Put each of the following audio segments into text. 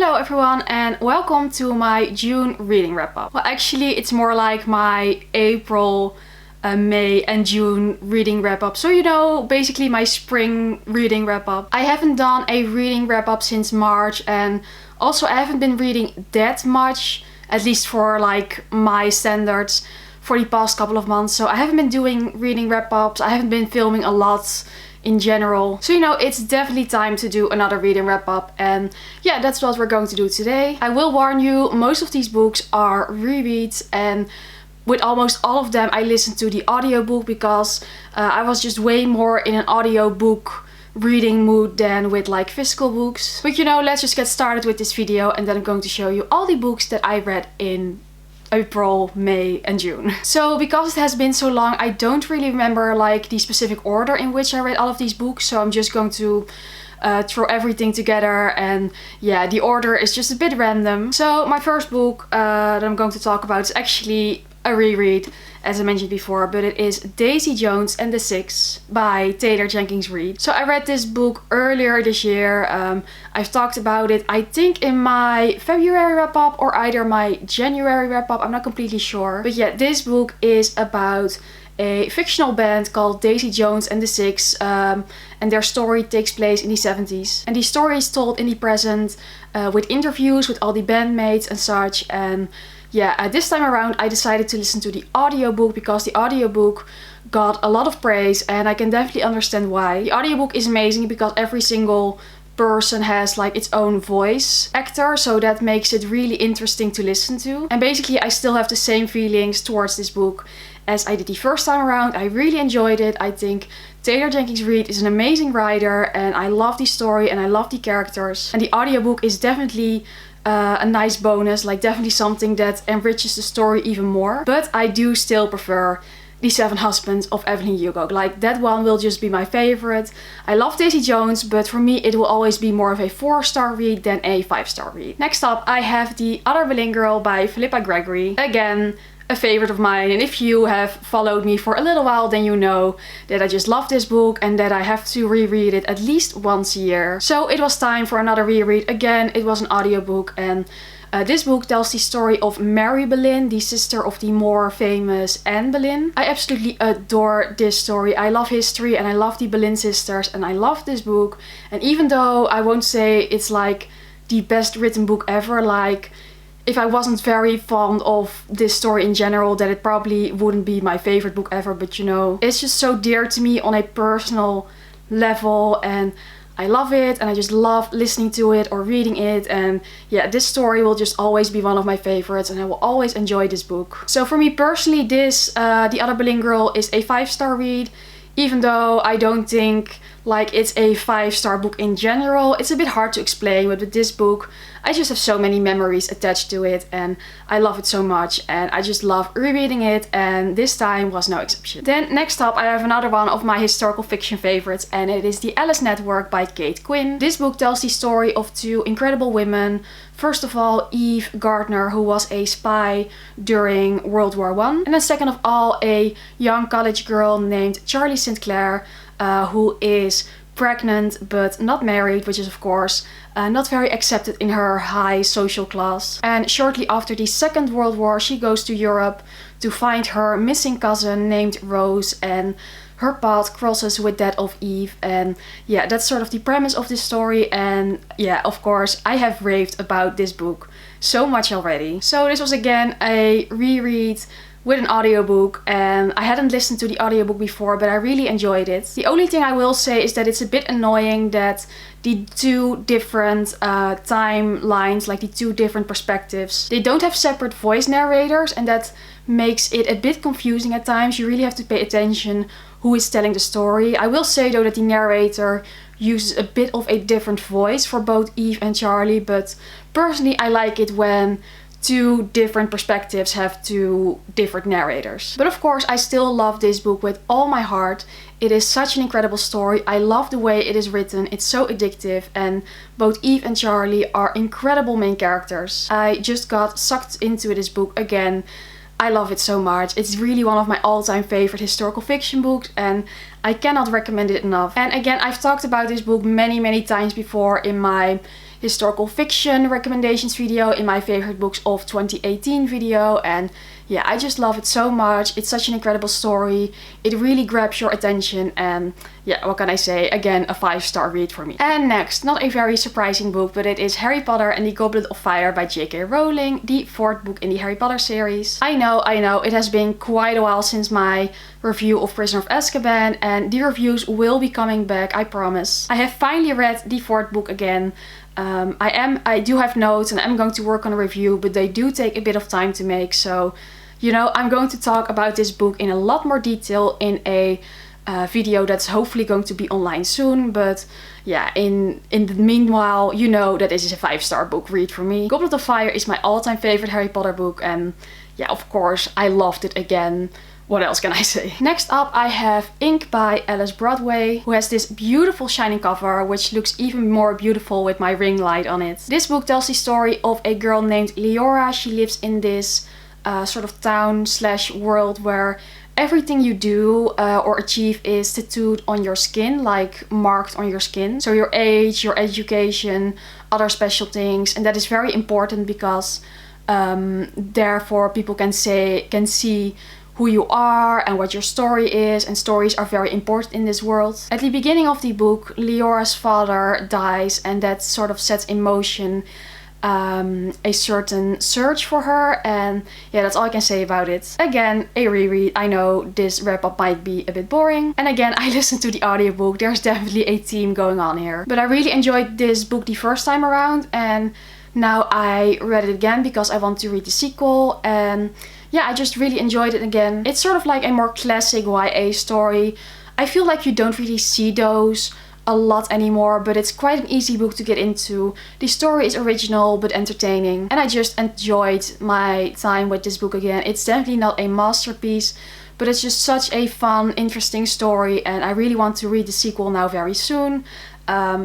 Hello everyone and welcome to my June reading wrap up. Well, actually it's more like my April, May and June reading wrap up. So you know, basically my spring reading wrap up. I haven't done a reading wrap up since March, and also I haven't been reading that much, at least for like my standards, for the past couple of months. So I haven't been doing reading wrap ups. I haven't been filming a lot in general. So you know, it's definitely time to do another reading wrap up, and yeah, that's what we're going to do today. I will warn you, most of these books are rereads, and with almost all of them I listened to the audiobook because I was just way more in an audiobook reading mood than with like physical books. But you know, let's just get started with this video, and then I'm going to show you all the books that I read in April, May and June. So because it has been so long, I don't really remember like the specific order in which I read all of these books, so I'm just going to throw everything together, and yeah, the order is just a bit random. So my first book that I'm going to talk about is actually a reread, as I mentioned before, but it is Daisy Jones and the Six by Taylor Jenkins Reid. So I read this book earlier this year. I've talked about it, I think, in my February wrap up or either my January wrap up, I'm not completely sure. But yeah, this book is about a fictional band called Daisy Jones and the Six, and their story takes place in the 70s. And the story is told in the present with interviews with all the bandmates and such. And yeah, this time around I decided to listen to the audiobook because the audiobook got a lot of praise, and I can definitely understand why. The audiobook is amazing because every single person has like its own voice actor, so that makes it really interesting to listen to. And basically I still have the same feelings towards this book as I did the first time around. I really enjoyed it. I think Taylor Jenkins Reid is an amazing writer, and I love the story and I love the characters. And the audiobook is definitely a nice bonus, like definitely something that enriches the story even more. But I do still prefer The Seven Husbands of Evelyn Hugo. Like, that one will just be my favorite. I love Daisy Jones, but for me it will always be more of a 4-star read than a 5-star read. Next up I have The Other Berlin Girl by Philippa Gregory. Again, a favorite of mine, and if you have followed me for a little while, then you know that I just love this book and that I have to reread it at least once a year. So it was time for another reread. Again, it was an audiobook, and this book tells the story of Mary Boleyn, the sister of the more famous Anne Boleyn. I absolutely adore this story. I love history and I love the Boleyn sisters, and I love this book. And even though I won't say it's like the best written book ever, like if I wasn't very fond of this story in general, that it probably wouldn't be my favorite book ever. But you know, it's just so dear to me on a personal level, and I love it, and I just love listening to it or reading it. And yeah, this story will just always be one of my favorites, and I will always enjoy this book. So for me personally, this The Other Berlin Girl is a 5-star read, even though I don't think like it's a 5-star book in general. It's a bit hard to explain, but with this book I just have so many memories attached to it, and I love it so much, and I just love rereading it, and this time was no exception. Then next up I have another one of my historical fiction favorites, and it is The Ellis Network by Kate Quinn. This book tells the story of two incredible women. First of all, Eve Gardner, who was a spy during World War I. And then second of all, a young college girl named Charlie St. Clair, who is pregnant but not married, which is of course not very accepted in her high social class. And shortly after the Second World War, she goes to Europe to find her missing cousin named Rose, and her path crosses with that of Eve. And yeah, that's sort of the premise of this story. And yeah, of course I have raved about this book so much already. So this was again a reread with an audiobook, and I hadn't listened to the audiobook before, but I really enjoyed it. The only thing I will say is that it's a bit annoying that the two different timelines, like the two different perspectives, they don't have separate voice narrators, and that makes it a bit confusing at times. You really have to pay attention who is telling the story. I will say though that the narrator uses a bit of a different voice for both Eve and Charlie, but personally I like it when two different perspectives have two different narrators. But of course I still love this book with all my heart. It is such an incredible story. I love the way it is written. It's so addictive, and both Eve and Charlie are incredible main characters. I just got sucked into this book again. I love it so much. It's really one of my all-time favorite historical fiction books, and I cannot recommend it enough. And again, I've talked about this book many times before in my historical fiction recommendations video, in my favorite books of 2018 video, and yeah, I just love it so much. It's such an incredible story. It really grabs your attention, and yeah, what can I say? Again, a 5-star read for me. And next, not a very surprising book, but it is Harry Potter and the Goblet of Fire by J.K. Rowling, the 4th book in the Harry Potter series. I know, it has been quite a while since my review of Prisoner of Azkaban, and the reviews will be coming back, I promise. I have finally read the 4th book again. I do have notes and I'm going to work on a review, but they do take a bit of time to make, so you know, I'm going to talk about this book in a lot more detail in a video that's hopefully going to be online soon. But yeah, in the meanwhile, you know that this is a 5-star book read for me. Goblet of Fire is my all-time favorite Harry Potter book, and yeah, of course, I loved it again. What else can I say? Next up, I have Ink by Alice Broadway, who has this beautiful shining cover, which looks even more beautiful with my ring light on it. This book tells the story of a girl named Leora. She lives in this sort of town/world where everything you do or achieve is tattooed on your skin, like marked on your skin. So your age, your education, other special things, and that is very important because therefore people can see who you are and what your story is, and stories are very important in this world. At the beginning of the book, Leora's father dies, and that sort of sets in motion a certain search for her, and yeah, that's all I can say about it. Again, a reread. I know this wrap up might be a bit boring, and again, I listened to the audiobook. There's definitely a theme going on here, but I really enjoyed this book the first time around, and now I read it again because I want to read the sequel, and yeah, I just really enjoyed it again. It's sort of like a more classic YA story. I feel like you don't really see those a lot anymore, but it's quite an easy book to get into. The story is original but entertaining, and I just enjoyed my time with this book again. It's definitely not a masterpiece, but it's just such a fun, interesting story, and I really want to read the sequel now very soon,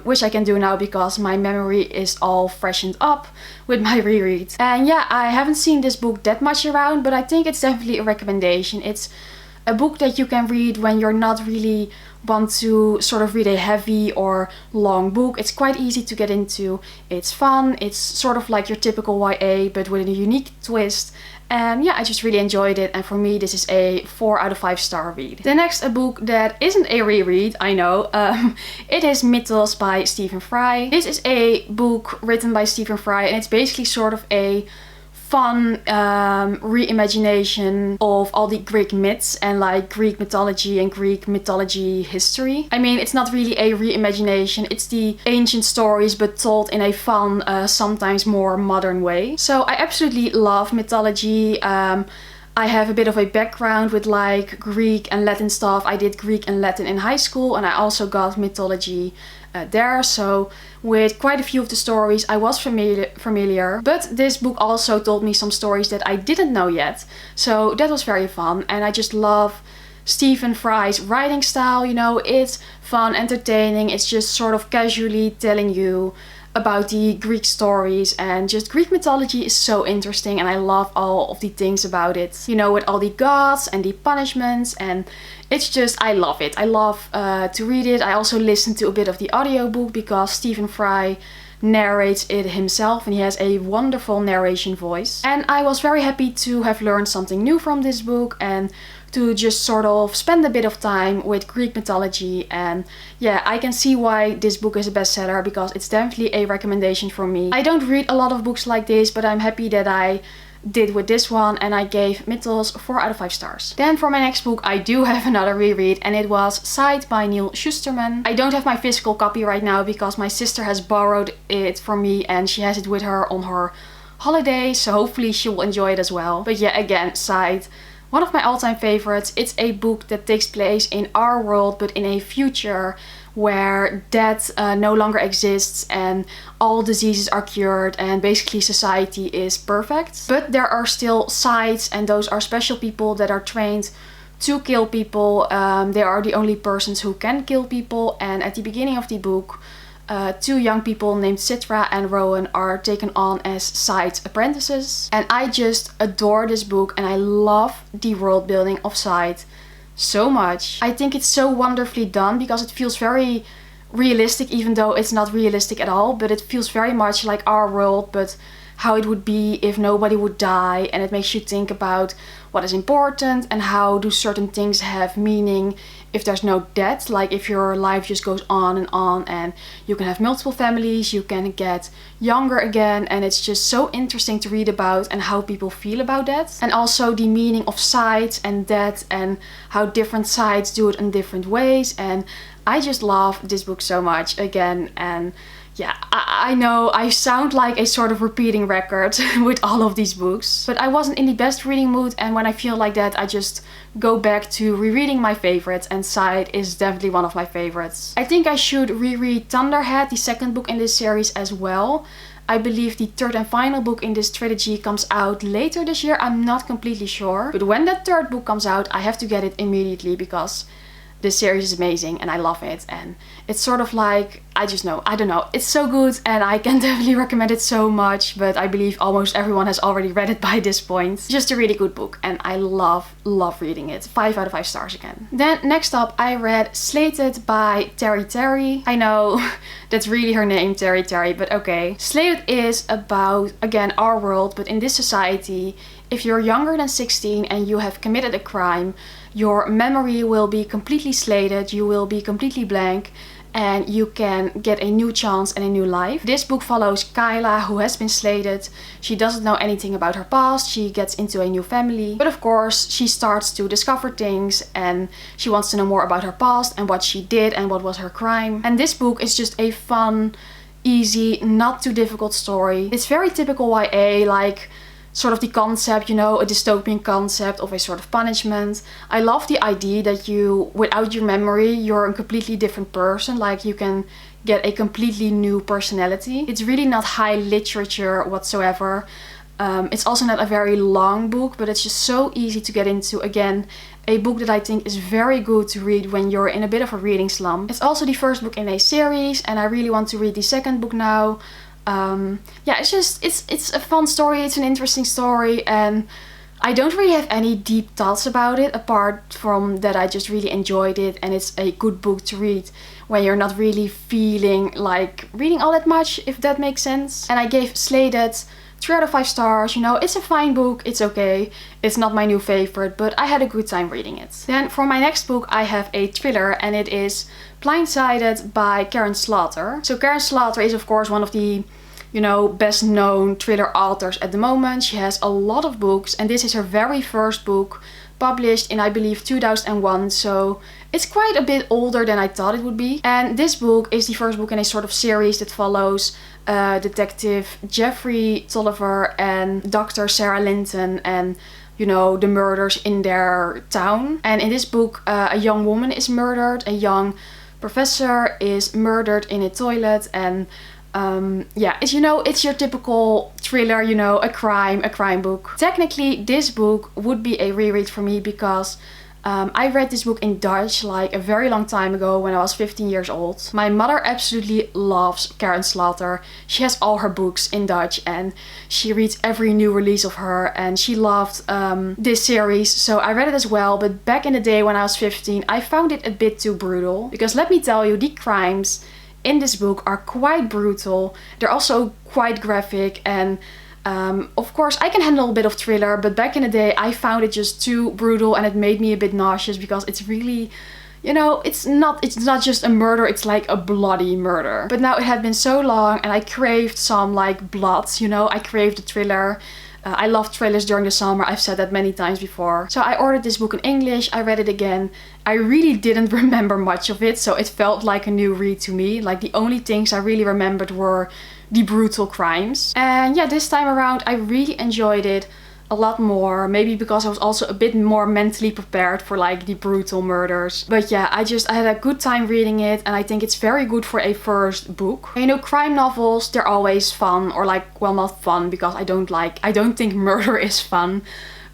which I can do now because my memory is all freshened up with my reread. And yeah, I haven't seen this book that much around, but I think it's definitely a recommendation. It's a book that you can read when you're not really want to sort of read a heavy or long book. It's quite easy to get into. It's fun. It's sort of like your typical YA, but with a unique twist. And yeah, I just really enjoyed it, and for me this is a 4 out of 5 star read. The next, a book that isn't a reread, I know. It is Mythos by Stephen Fry. This is a book written by Stephen Fry, and it's basically sort of a fun reimagination of all the Greek myths and like Greek mythology and Greek mythology history. I mean, it's not really a reimagination, it's the ancient stories but told in a fun, sometimes more modern way. So I absolutely love mythology. I have a bit of a background with like Greek and Latin stuff. I did Greek and Latin in high school, and I also got mythology there, so with quite a few of the stories I was familiar. But this book also told me some stories that I didn't know yet, so that was very fun. And I just love Stephen Fry's writing style, you know, it's fun, entertaining, it's just sort of casually telling you about the Greek stories, and just Greek mythology is so interesting, and I love all of the things about it, you know, with all the gods and the punishments, and it's just, I love it. I love to read it. I also listen to a bit of the audiobook because Stephen Fry narrates it himself, and he has a wonderful narration voice. And I was very happy to have learned something new from this book, and to just sort of spend a bit of time with Greek mythology. And yeah, I can see why this book is a bestseller, because it's definitely a recommendation for me. I don't read a lot of books like this, but I'm happy that I did with this one, and I gave Mythos 4 out of 5 stars. Then for my next book, I do have another reread, and it was Slate by Neil Shusterman. I don't have my physical copy right now because my sister has borrowed it from me, and she has it with her on her holiday, so hopefully she will enjoy it as well. But yeah, again, Slate, one of my all-time favorites. It's a book that takes place in our world, but in a future where death no longer exists and all diseases are cured, and basically society is perfect. But there are still sides, and those are special people that are trained to kill people. They are the only persons who can kill people, and at the beginning of the book, 2 young people named Citra and Rowan are taken on as side apprentices. And I just adore this book, and I love the world building of Side so much. I think it's so wonderfully done because it feels very realistic, even though it's not realistic at all, but it feels very much like our world, but how it would be if nobody would die. And it makes you think about what is important and how do certain things have meaning if there's no death. Like if your life just goes on and you can have multiple families, you can get younger again, and it's just so interesting to read about and how people feel about that. And also the meaning of sides and death and how different sides do it in different ways. And I just love this book so much again. And yeah, I know I sound like a sort of repeating record with all of these books, but I wasn't in the best reading mood, and when I feel like that, I just go back to rereading my favorites, and Side is definitely one of my favorites. I think I should reread Thunderhead, the second book in this series, as well. I believe the third and final book in this trilogy comes out later this year. I'm not completely sure, but when that third book comes out, I have to get it immediately because this series is amazing and I love it, and it's sort of like, I don't know, it's so good, and I can definitely recommend it so much, but I believe almost everyone has already read it by this point. Just a really good book, and I love reading it. 5 out of 5 stars again. Then next up, I read Slated by Terry. I know that's really her name, Terry, but okay. Slated is about, again, our world, but in this society, if you're younger than 16 and you have committed a crime, your memory will be completely slated, you will be completely blank, and you can get a new chance and a new life. This book follows Kyla, who has been slated. She doesn't know anything about her past, she gets into a new family, but of course she starts to discover things and she wants to know more about her past and what she did and what was her crime. And this book is just a fun, easy, not too difficult story. It's very typical YA, like sort of the concept, you know, a dystopian concept of a sort of punishment. I love the idea that you, without your memory, you're a completely different person. Like you can get a completely new personality. It's really not high literature whatsoever. It's also not a very long book, but it's just so easy to get into. Again, a book that I think is very good to read when you're in a bit of a reading slump. It's also the first book in a series, and I really want to read the second book now. Yeah, it's a fun story, it's an interesting story, and I don't really have any deep thoughts about it apart from that I just really enjoyed it, and it's a good book to read when you're not really feeling like reading all that much, if that makes sense. And I gave Slated 3 out of 5 stars. You know, it's a fine book, it's okay. It's not my new favorite, but I had a good time reading it. Then for my next book I have a thriller, and it is Blindsided by Karen Slaughter. So Karen Slaughter is of course one of the, you know, best known thriller authors at the moment. She has a lot of books, and this is her very first book, published in I believe 2001, so it's quite a bit older than I thought it would be. And this book is the first book in a sort of series that follows Detective Jeffrey Tolliver and Dr. Sarah Linton and, you know, the murders in their town. And in this book a young woman is murdered, a young professor is murdered in a toilet, and yeah, it's, you know, it's your typical thriller, you know, a crime book. Technically this book would be a reread for me because I read this book in Dutch like a very long time ago when I was 15 years old. My mother absolutely loves Karen Slaughter. She has all her books in Dutch and she reads every new release of her, and she loved this series, so I read it as well. But back in the day when I was 15, I found it a bit too brutal, because let me tell you, the crimes in this book are quite brutal. They're also quite graphic, and of course I can handle a bit of thriller, but back in the day I found it just too brutal and it made me a bit nauseous, because it's really, you know, it's not just a murder, it's like a bloody murder. But now it had been so long and I craved some like blood, you know, I craved a thriller. I love thrillers during the summer, I've said that many times before. So I ordered this book in English, I read it again. I really didn't remember much of it, so it felt like a new read to me. Like the only things I really remembered were the brutal crimes. And yeah, this time around I really enjoyed it a lot more. Maybe because I was also a bit more mentally prepared for like the brutal murders. But yeah, I had a good time reading it, and I think it's very good for a first book. You know, crime novels, they're always fun, or like, well, not fun because I don't think murder is fun,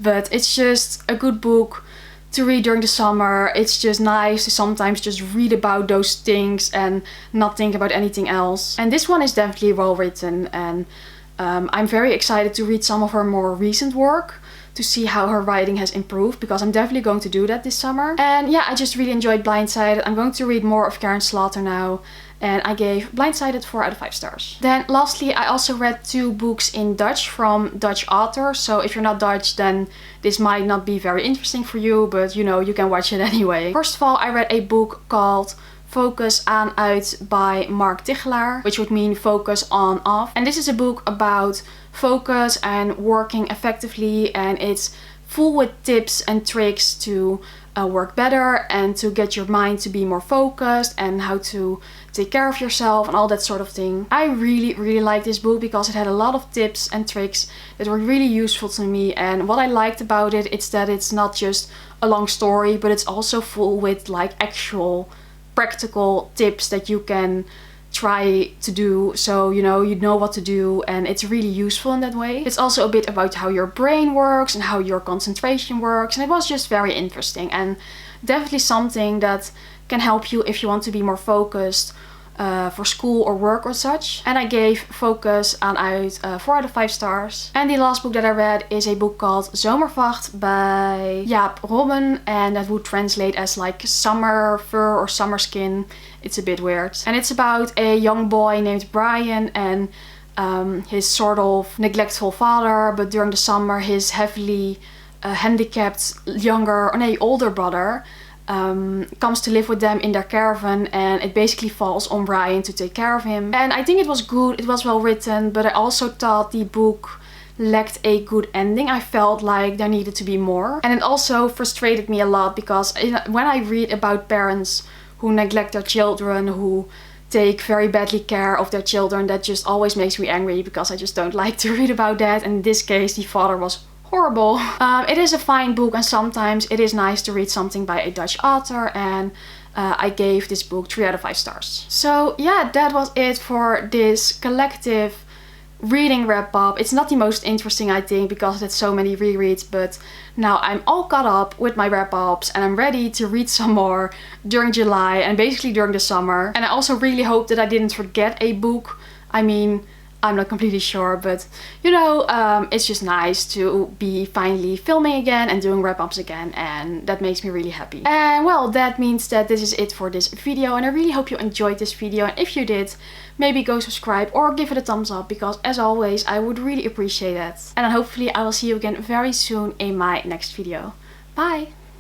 but it's just a good book to read during the summer. It's just nice to sometimes just read about those things and not think about anything else. And this one is definitely well written, and I'm very excited to read some of her more recent work to see how her writing has improved, because I'm definitely going to do that this summer. And yeah, I just really enjoyed Blindsided. I'm going to read more of Karen Slaughter now, and I gave Blindsided 4 out of 5 stars. Then lastly, I also read 2 books in Dutch from Dutch authors. So if you're not Dutch, then this might not be very interesting for you, but you know, you can watch it anyway. First of all, I read a book called Focus aan uit by Mark Tichelaar, which would mean focus on off. And this is a book about focus and working effectively, and it's full with tips and tricks to work better and to get your mind to be more focused and how to take care of yourself and all that sort of thing. I really liked this book because it had a lot of tips and tricks that were really useful to me, and what I liked about it is that it's not just a long story, but it's also full with like actual practical tips that you can try to do, so you know what to do, and it's really useful in that way. It's also a bit about how your brain works and how your concentration works, and it was just very interesting and definitely something that can help you if you want to be more focused for school or work or such. And I gave Focus aan uit 4 out of 5 stars. And the last book that I read is a book called Zomervacht by Jaap Robben, and that would translate as like summer fur or summer skin. It's a bit weird. And it's about a young boy named Brian and his sort of neglectful father, but during the summer his heavily handicapped older brother comes to live with them in their caravan, and it basically falls on Brian to take care of him. And I think it was good, it was well written, but I also thought the book lacked a good ending. I felt like there needed to be more, and it also frustrated me a lot because when I read about parents who neglect their children, who take very badly care of their children, that just always makes me angry because I just don't like to read about that. And in this case the father was horrible. It is a fine book, and sometimes it is nice to read something by a Dutch author, and I gave this book 3 out of 5 stars. So yeah, that was it for this collective reading wrap up. It's not the most interesting, I think, because it had so many rereads, but now I'm all caught up with my wrap ups and I'm ready to read some more during July and basically during the summer. And I also really hope that I didn't forget a book. I mean, I'm not completely sure, but you know, it's just nice to be finally filming again and doing wrap-ups again, and that makes me really happy. And well, that means that this is it for this video, and I really hope you enjoyed this video, and if you did, maybe go subscribe or give it a thumbs up, because as always I would really appreciate that. And then hopefully I will see you again very soon in my next video. Bye!